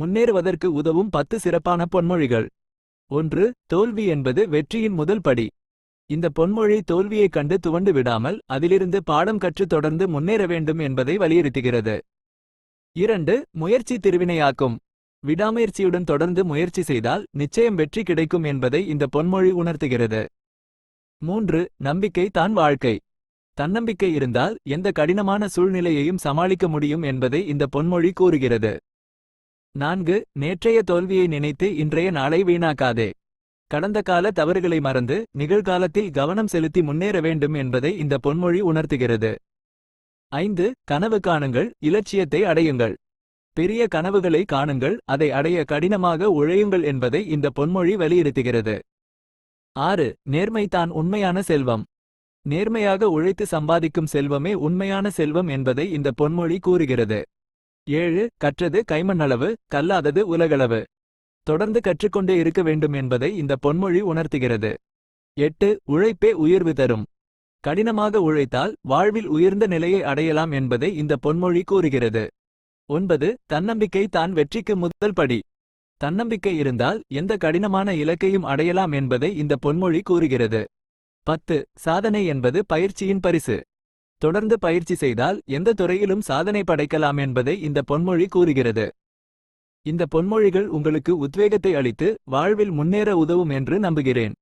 முன்னேறுவதற்கு உதவும் 10 சிறப்பான பொன்மொழிகள். 1. தோல்வி என்பது வெற்றியின் முதல் படி. இந்த பொன்மொழி தோல்வியைக் கண்டு துவண்டு விடாமல் அதிலிருந்து பாடம் கற்று தொடர்ந்து முன்னேற வேண்டும் என்பதை வலியுறுத்துகிறது. 2. முயற்சி திருவினையாக்கும். விடாமுயற்சியுடன் தொடர்ந்து முயற்சி செய்தால் நிச்சயம் வெற்றி கிடைக்கும் என்பதை இந்த பொன்மொழி உணர்த்துகிறது. 3. நம்பிக்கை தான் வாழ்க்கை. தன்னம்பிக்கை இருந்தால் எந்த கடினமான சூழ்நிலையையும் சமாளிக்க முடியும் என்பதை இந்த பொன்மொழி கூறுகிறது. 4. நேற்றைய தோல்வியை நினைத்து இன்றைய நாளை வீணாக்காதே. கடந்த கால தவறுகளை மறந்து நிகழ்காலத்தில் கவனம் செலுத்தி முன்னேற வேண்டும் என்பதை இந்த பொன்மொழி உணர்த்துகிறது. 5. கனவு காணுங்கள், இலட்சியத்தை அடையுங்கள். பெரிய கனவுகளை காணுங்கள், அதை அடைய கடினமாக உழையுங்கள் என்பதை இந்த பொன்மொழி வலியுறுத்துகிறது. 6. நேர்மை தான் உண்மையான செல்வம். நேர்மையாக உழைத்து சம்பாதிக்கும் செல்வமே உண்மையான செல்வம் என்பதை இந்த பொன்மொழி கூறுகிறது. 7. கற்றது கைமண்ணளவு, கல்லாதது உலகளவு. தொடர்ந்து கற்றுக்கொண்டே இருக்க வேண்டும் என்பதை இந்த பொன்மொழி உணர்த்துகிறது. 8. உழைப்பே உயர்வு தரும். கடினமாக உழைத்தால் வாழ்வில் உயர்ந்த நிலையை அடையலாம் என்பதை இந்த பொன்மொழி கூறுகிறது. 9. தன்னம்பிக்கை தான் வெற்றிக்கு முதல் படி. தன்னம்பிக்கை இருந்தால் எந்த கடினமான இலக்கையும் அடையலாம் என்பதை இந்த பொன்மொழி கூறுகிறது. 10. சாதனை என்பது பயிற்சியின் பரிசு. தொடர்ந்து பயிற்சி செய்தால் எந்த துறையிலும் சாதனை படைக்கலாம் என்பதை இந்த பொன்மொழி கூறுகிறது. இந்த பொன்மொழிகள் உங்களுக்கு உத்வேகத்தை அளித்து வாழ்வில் முன்னேற உதவும் என்று நம்புகிறேன்.